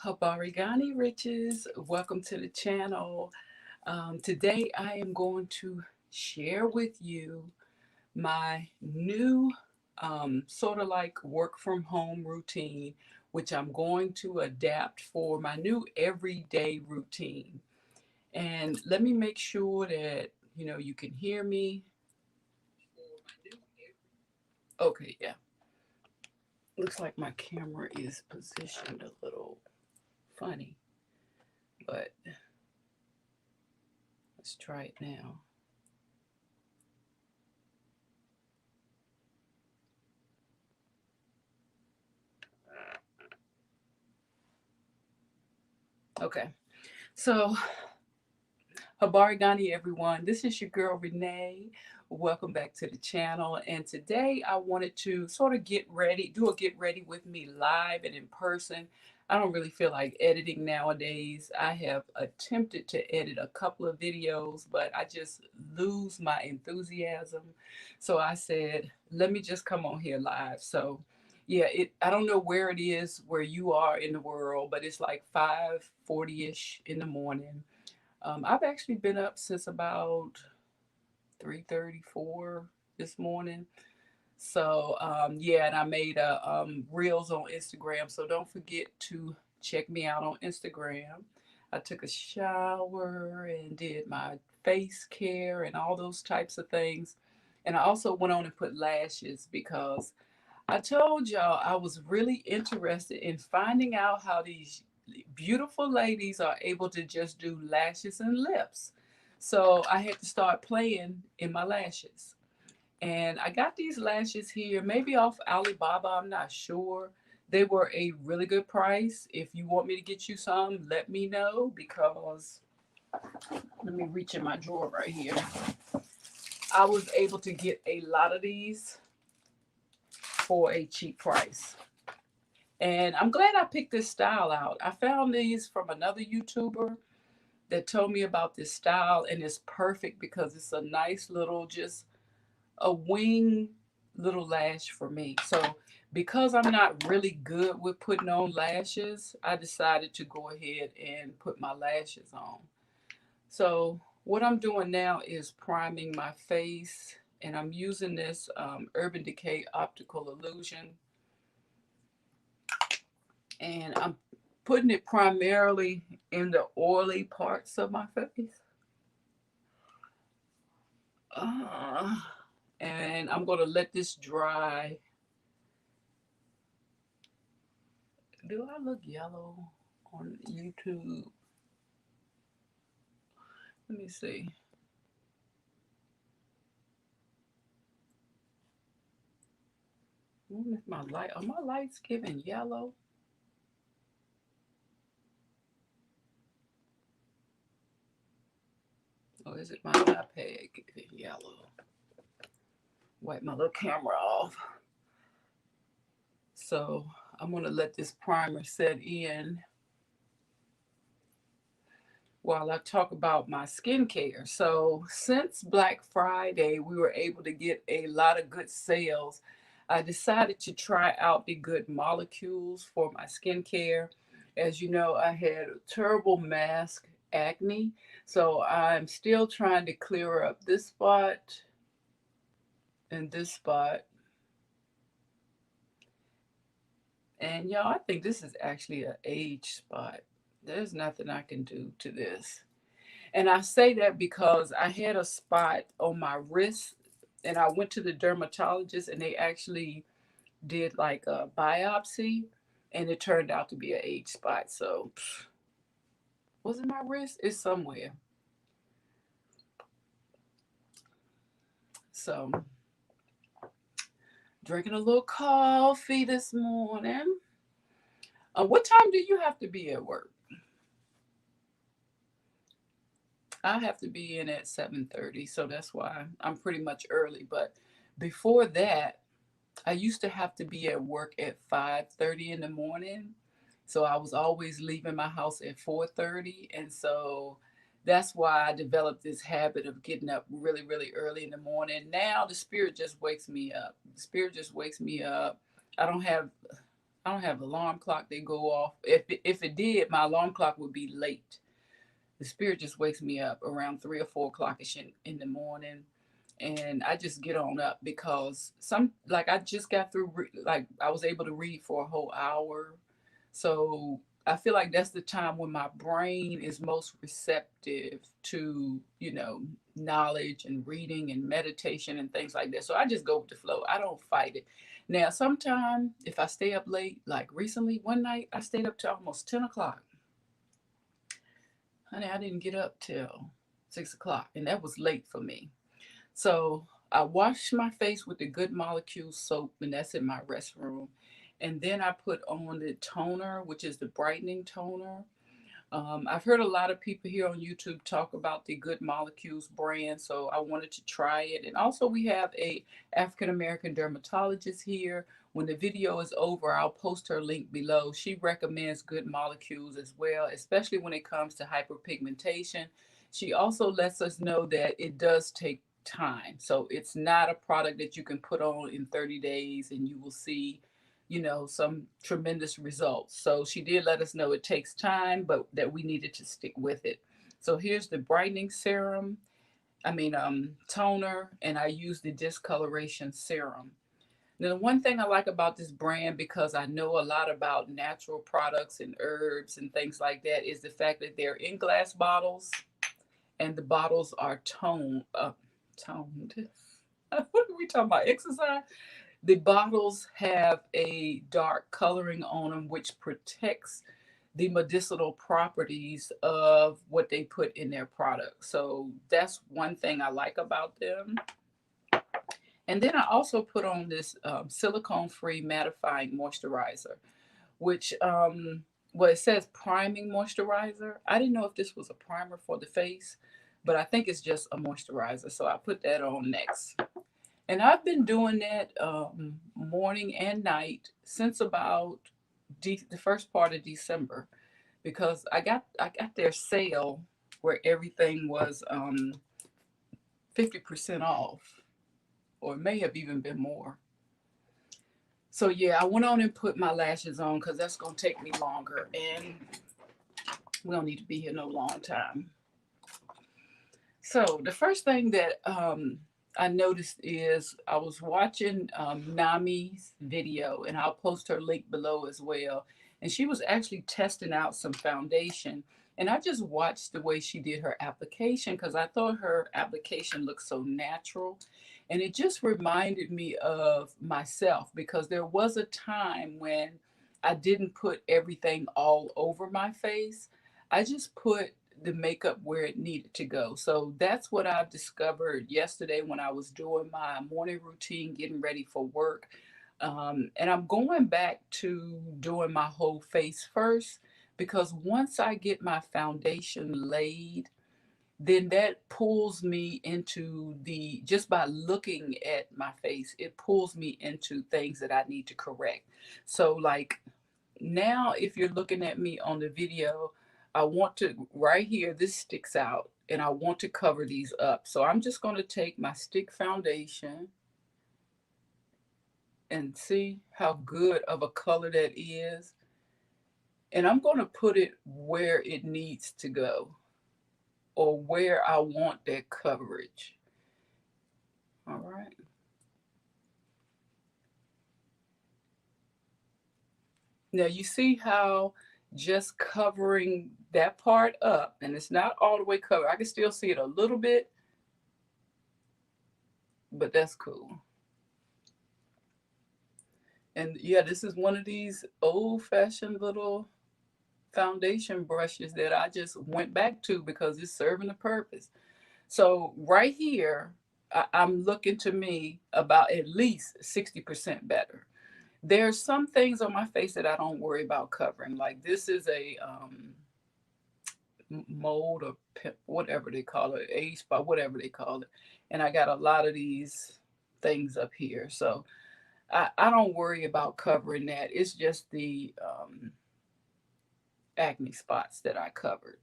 Habarigani Riches, welcome to the channel. Today I am going to share with you my new sort of like work from home routine, which I'm going to adapt for my new everyday routine. And let me make sure that you can hear me. Okay, yeah. Looks like my camera is positioned a little funny, but let's try it now. Okay. So, Habarigani, everyone. This is your girl Renee. Welcome back to the channel. And today I wanted to sort of do a get ready with me live and in person. I don't really feel like editing nowadays. I have attempted to edit a couple of videos, but I just lose my enthusiasm. So I said, let me just come on here live. So yeah, I don't know where it is where you are in the world, but it's like 5:40ish in the morning. I've actually been up since about 3:34 this morning. So yeah, and I made reels on Instagram. So don't forget to check me out on Instagram. I took a shower and did my face care and all those types of things. And I also went on and put lashes because I told y'all I was really interested in finding out how these beautiful ladies are able to just do lashes and lips. So I had to start playing in my lashes. And I got these lashes here, maybe off Alibaba, I'm not sure. They were a really good price. If you want me to get you some, let me know because let me reach in my drawer right here. I was able to get a lot of these for a cheap price. And I'm glad I picked this style out. I found these from another YouTuber that told me about this style, and it's perfect because it's a nice little, just a wing little lash for me. So, because I'm not really good with putting on lashes, I decided to go ahead and put my lashes on. So, what I'm doing now is priming my face, and I'm using this Urban Decay Optical Illusion, and I'm putting it primarily in the oily parts of my face. Uh, and I'm going to let this dry. Do I look yellow on YouTube? Let me see. I wonder if my light, are my lights giving yellow? Or is it my iPad giving yellow? Wipe my little camera off. So I'm going to let this primer set in while I talk about my skincare. So since Black Friday, we were able to get a lot of good sales. I decided to try out the good molecules for my skincare. As you know, I had a terrible mask acne. So I'm still trying to clear up this spot and this spot. And y'all, I think this is actually an age spot. There's nothing I can do to this. And I say that because I had a spot on my wrist and I went to the dermatologist and they actually did like a biopsy and it turned out to be an age spot. So, was it my wrist? It's somewhere. So, drinking a little coffee this morning. What time do you have to be at work? I have to be in at 7:30, so that's why I'm pretty much early. But before that, I used to have to be at work at 5:30 in the morning. So I was always leaving my house at 4:30. And so that's why I developed this habit of getting up really, really early in the morning. Now the spirit just wakes me up. The spirit just wakes me up. I don't have I don't have an alarm clock that go off. If it did, my alarm clock would be late. The spirit just wakes me up around 3 or 4 o'clock in the morning, and I just get on up because some like I just got through like I was able to read for a whole hour, so I feel like that's the time when my brain is most receptive to knowledge and reading and meditation and things like that. So I just go with the flow. I don't fight it. Now, sometime if I stay up late, like recently, one night I stayed up till almost 10 o'clock. Honey, I didn't get up till 6 o'clock, and that was late for me. So I wash my face with the Good Molecule soap, and that's in my restroom. And then I put on the toner, which is the brightening toner. I've heard a lot of people here on YouTube talk about the Good Molecules brand, so I wanted to try it. And also, we have a African American dermatologist here. When the video is over, I'll post her link below. She recommends Good Molecules as well, especially when it comes to hyperpigmentation. She also lets us know that it does take time. So it's not a product that you can put on in 30 days and you will see some tremendous results. So she did let us know it takes time, but that we needed to stick with it. So here's the brightening serum, toner, and I use the discoloration serum. Now, the one thing I like about this brand, because I know a lot about natural products and herbs and things like that, is the fact that they're in glass bottles and the bottles are toned. What are we talking about? Exercise? The bottles have a dark coloring on them, which protects the medicinal properties of what they put in their product. So that's one thing I like about them. And then I also put on this silicone-free mattifying moisturizer, which, well, it says priming moisturizer. I didn't know if this was a primer for the face, but I think it's just a moisturizer. So I put that on next. And I've been doing that morning and night since about the first part of December, because I got their sale where everything was 50% off, or it may have even been more. So yeah, I went on and put my lashes on because that's gonna take me longer, and we don't need to be here no long time. So the first thing that I noticed is I was watching Nami's video, and I'll post her link below as well. And she was actually testing out some foundation. And I just watched the way she did her application because I thought her application looked so natural. And it just reminded me of myself, because there was a time when I didn't put everything all over my face. I just put the makeup where it needed to go. So that's what I've discovered yesterday when I was doing my morning routine, getting ready for work. And I'm going back to doing my whole face first, because once I get my foundation laid, then that pulls me into just by looking at my face, it pulls me into things that I need to correct. So, like, now, if you're looking at me on the video, I want to, right here, this sticks out, and I want to cover these up. So I'm just going to take my stick foundation and see how good of a color that is. And I'm going to put it where it needs to go, or where I want that coverage. All right. Now you see how just covering that part up, and it's not all the way covered. I can still see it a little bit, but that's cool. And yeah, this is one of these old-fashioned little foundation brushes that I just went back to because it's serving a purpose. So right here, I'm looking to me about at least 60% better. There's some things on my face that I don't worry about covering. Like, this is a mold or whatever they call it, age spot, whatever they call it. And I got a lot of these things up here. So I don't worry about covering that. It's just the acne spots that I covered.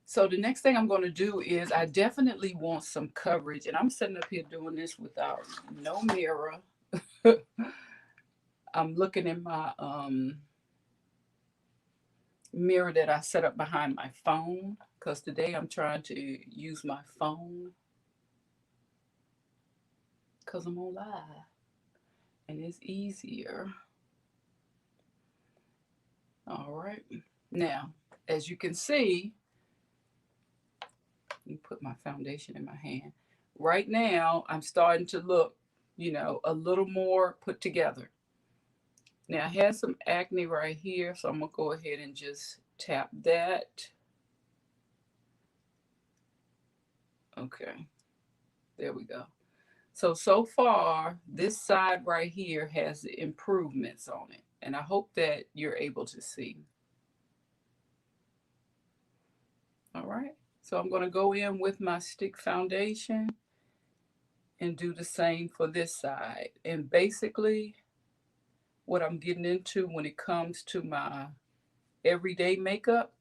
So the next thing I'm going to do is I definitely want some coverage. And I'm sitting up here doing this without no mirror. I'm looking in my mirror that I set up behind my phone, because today I'm trying to use my phone because I'm on live and it's easier. All right. Now, as you can see, you put my foundation in my hand. Right now, I'm starting to look, a little more put together. Now, I had some acne right here, so I'm going to go ahead and just tap that. Okay, there we go. So far, this side right here has improvements on it, and I hope that you're able to see. All right, so I'm going to go in with my stick foundation and do the same for this side. And basically, what I'm getting into when it comes to my everyday makeup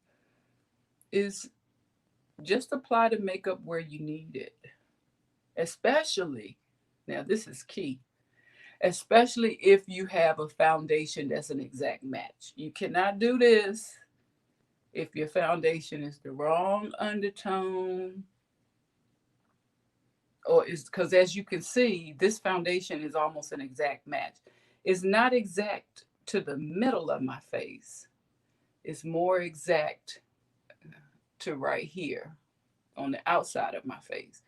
is just apply the makeup where you need it. Especially, now this is key, especially if you have a foundation that's an exact match. You cannot do this if your foundation is the wrong undertone, or is because, as you can see, this foundation is almost an exact match. It's not exact to the middle of my face, it's more exact to right here on the outside of my face.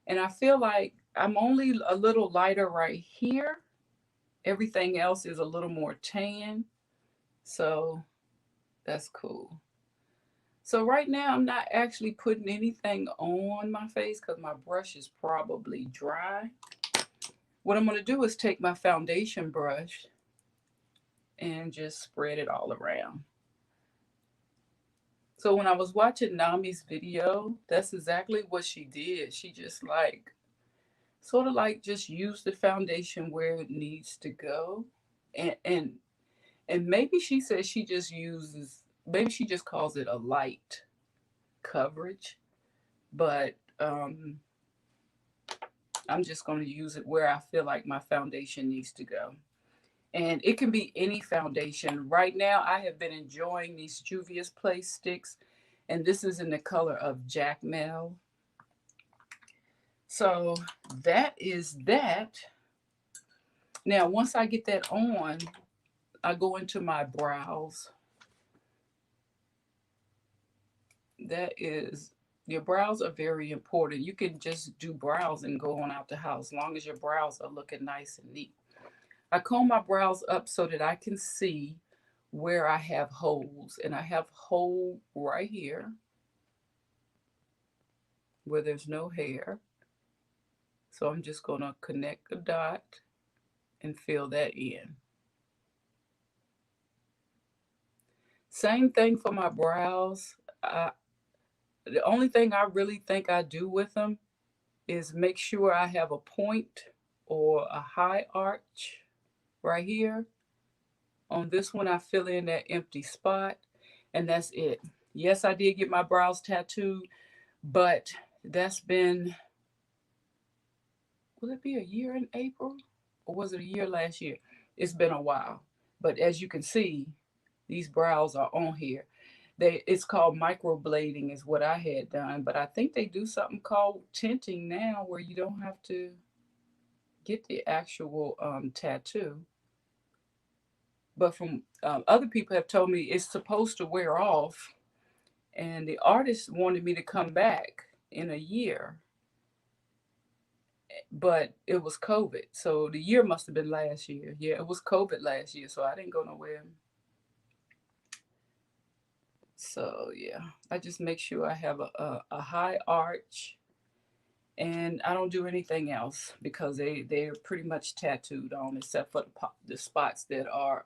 And I feel like I'm only a little lighter right here. Everything else is a little more tan. So that's cool. So right now I'm not actually putting anything on my face because my brush is probably dry. What I'm going to do is take my foundation brush and just spread it all around. So when I was watching Nami's video, that's exactly what she did. She just sort of just used the foundation where it needs to go. And maybe she says maybe she just calls it a light coverage, but I'm just going to use it where I feel like my foundation needs to go. And it can be any foundation. Right now, I have been enjoying these Juvia's Place sticks, and this is in the color of Jacmel. So that is that. Now, once I get that on, I go into my brows. Your brows are very important. You can just do brows and go on out the house, as long as your brows are looking nice and neat. I comb my brows up so that I can see where I have holes. And I have a hole right here where there's no hair. So I'm just going to connect a dot and fill that in. Same thing for my brows. The only thing I really think I do with them is make sure I have a point or a high arch right here. On this one, I fill in that empty spot, and that's it. Yes, I did get my brows tattooed, but that's been, will it be a year in April? Or was it a year last year? It's been a while. But as you can see, these brows are on here. It's called microblading is what I had done, but I think they do something called tinting now where you don't have to get the actual tattoo. But from other people have told me it's supposed to wear off, and the artist wanted me to come back in a year, but it was COVID, so the year must have been last year. Yeah, it was COVID last year, so I didn't go nowhere. So yeah, I just make sure I have a high arch, and I don't do anything else because they're pretty much tattooed on, except for the spots that are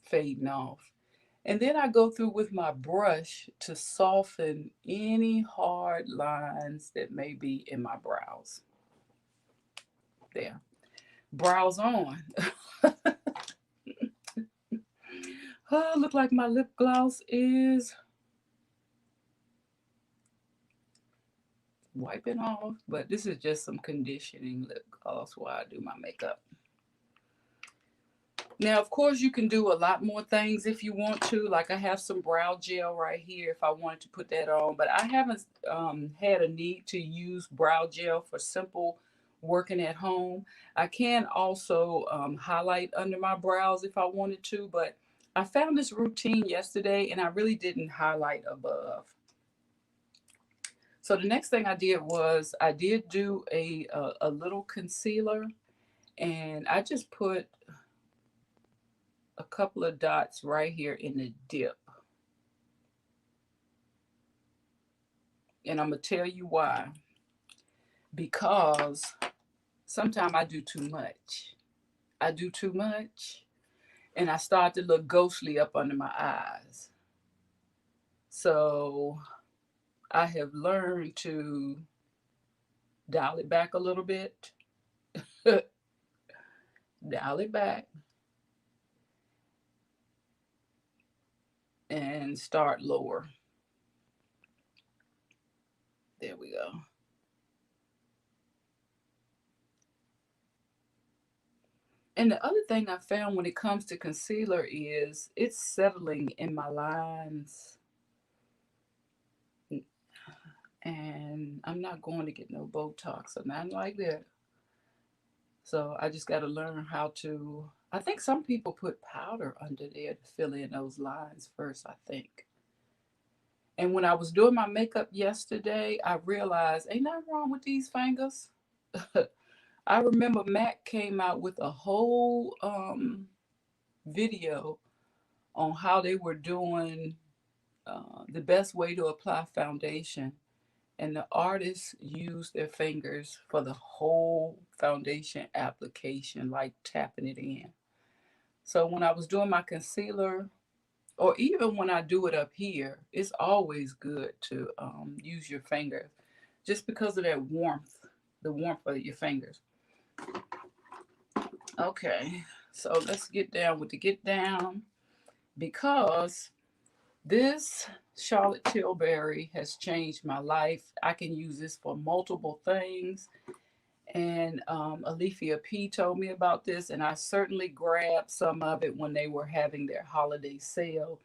fading off. And then I go through with my brush to soften any hard lines that may be in my brows. There. Brows on. Oh, look like my lip gloss is wiping off, but this is just some conditioning lip gloss while I do my makeup. Now, of course, you can do a lot more things if you want to. Like I have some brow gel right here if I wanted to put that on. But I haven't had a need to use brow gel for simple working at home. I can also highlight under my brows if I wanted to. But I found this routine yesterday and I really didn't highlight above. So the next thing I did was I did do a little concealer, and I just put a couple of dots right here in the dip. And I'm going to tell you why. Because sometimes I do too much. I do too much, and I start to look ghostly up under my eyes. So I have learned to dial it back a little bit, dial it back, and start lower. There we go. And the other thing I found when it comes to concealer is it's settling in my lines. And I'm not going to get no Botox or nothing like that. So I just got to learn how to. I think some people put powder under there to fill in those lines first, I think. And when I was doing my makeup yesterday, I realized ain't nothing wrong with these fingers. I remember Mac came out with a whole video on how they were doing the best way to apply foundation. And the artists used their fingers for the whole foundation application, like tapping it in. So when I was doing my concealer, or even when I do it up here, it's always good to use your fingers just because of that warmth, the warmth of your fingers. Okay, so let's get down with the get down because this Charlotte Tilbury has changed my life. I can use this for multiple things. And Alethea P told me about this, and I certainly grabbed some of it when they were having their holiday sale.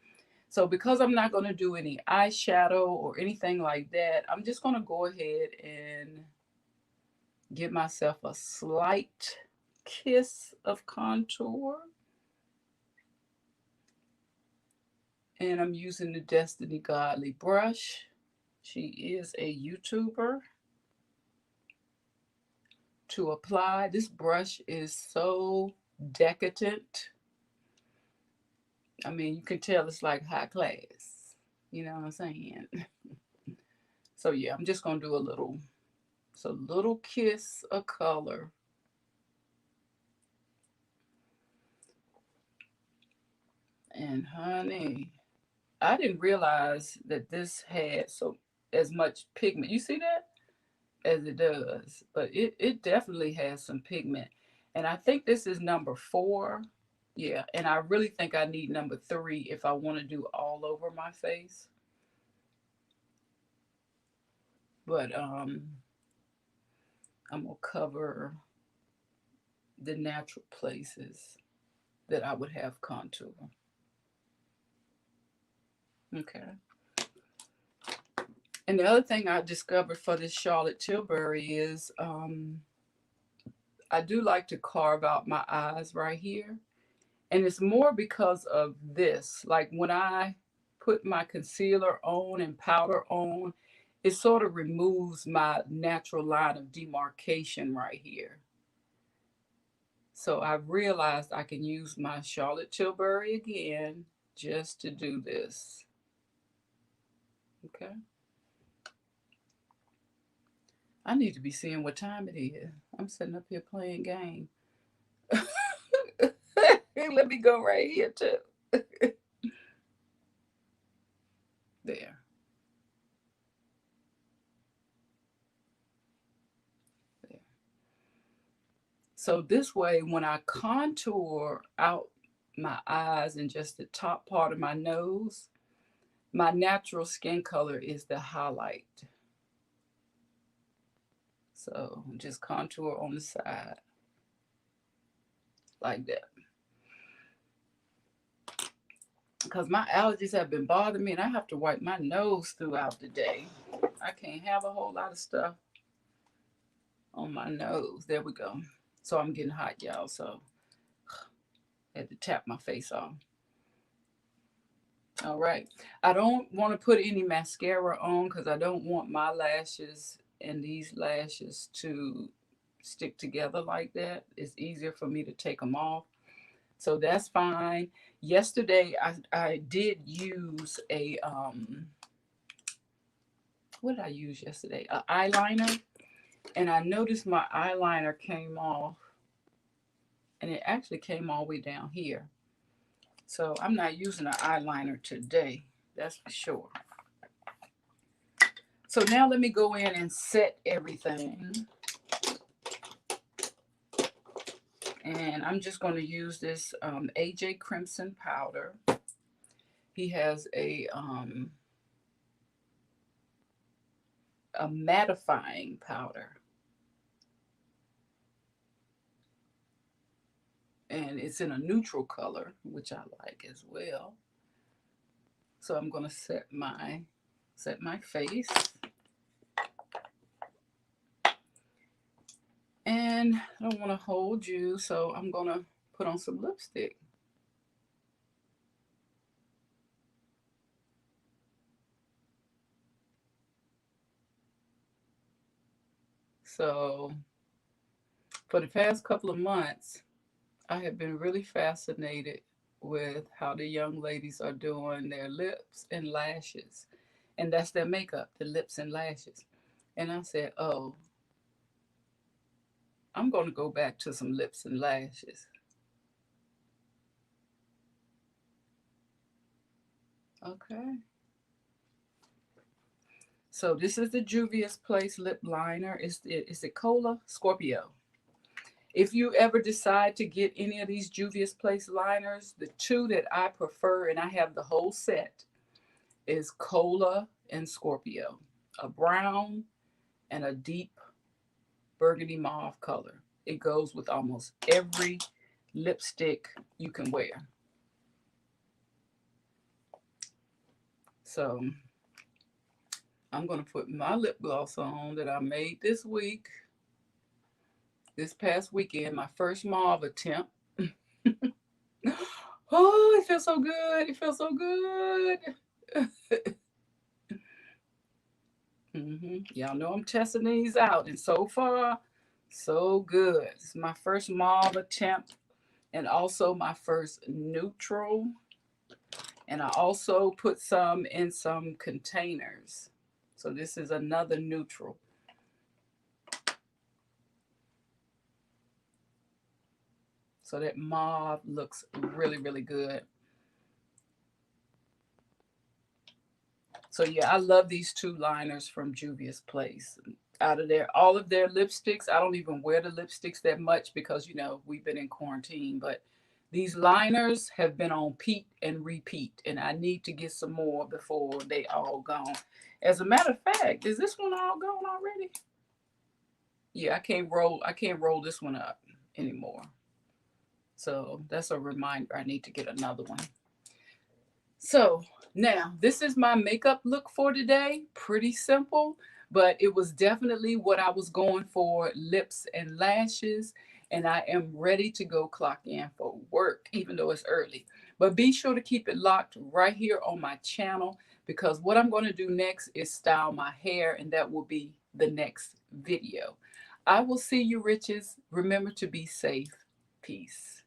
So because I'm not going to do any eyeshadow or anything like that, I'm just going to go ahead and give myself a slight kiss of contour. And I'm using the Destiny Godly brush. She is a YouTuber. To apply, this brush is so decadent. I mean, you can tell it's like high class. You know what I'm saying? So yeah, I'm just gonna do a little kiss of color. And honey, I didn't realize that this had so as much pigment. You see that? As it does. But it definitely has some pigment. And I think this is number 4. Yeah, and I really think I need number 3 if I want to do all over my face. But I'm gonna cover the natural places that I would have contour. Okay. And the other thing I discovered for this Charlotte Tilbury is I do like to carve out my eyes right here. And it's more because of this. Like when I put my concealer on and powder on, it sort of removes my natural line of demarcation right here. So I've realized I can use my Charlotte Tilbury again just to do this. Okay. I need to be seeing what time it is. I'm sitting up here playing game. Let me go right here too. There. There. So this way, when I contour out my eyes and just the top part of my nose, my natural skin color is the highlight. So just contour on the side like that. because my allergies have been bothering me and I have to wipe my nose throughout the day. I can't have a whole lot of stuff on my nose. There we go. So I'm getting hot, y'all. So I had to tap my face off. All right. I don't want to put any mascara on because I don't want my lashes and these lashes to stick together like that. It's easier for me to take them off. So that's fine. Yesterday, I did use a, what did I use yesterday? An eyeliner. And I noticed my eyeliner came off. And it actually came all the way down here. So I'm not using an eyeliner today. That's for sure. So now let me go in and set everything. And I'm just going to use this AJ Crimson powder. He has a mattifying powder. And it's in a neutral color, which I like as well. So I'm going to set my face. And I don't want to hold you, so I'm going to put on some lipstick. So for the past couple of months, I have been really fascinated with how the young ladies are doing their lips and lashes. And that's their makeup, the lips and lashes. And I said, oh, I'm going to go back to some lips and lashes. Okay. So this is the Juvia's Place lip liner. It's the Kola Scorpio. If you ever decide to get any of these Juvia's Place liners, the two that I prefer, and I have the whole set, is Kola and Scorpio. A brown and a deep burgundy mauve color. It goes with almost every lipstick you can wear. So I'm going to put my lip gloss on that I made this week. This past weekend, my first mauve attempt. Oh, it feels so good. It feels so good. Y'all know I'm testing these out. And so far, so good. It's my first mauve attempt and also my first neutral. And I also put some in some containers. So this is another neutral. So that mauve looks really, really good. So yeah, I love these two liners from Juvia's Place. Out of all of their lipsticks, I don't even wear the lipsticks that much because, you know, we've been in quarantine. But these liners have been on repeat and repeat. And I need to get some more before they all gone. As a matter of fact, is this one all gone already? Yeah, I can't roll this one up anymore. So that's a reminder. I need to get another one. So now this is my makeup look for today. Pretty simple, but it was definitely what I was going for, lips and lashes. And I am ready to go clock in for work, even though it's early. But be sure to keep it locked right here on my channel because what I'm going to do next is style my hair, and that will be the next video. I will see you, riches. Remember to be safe. Peace.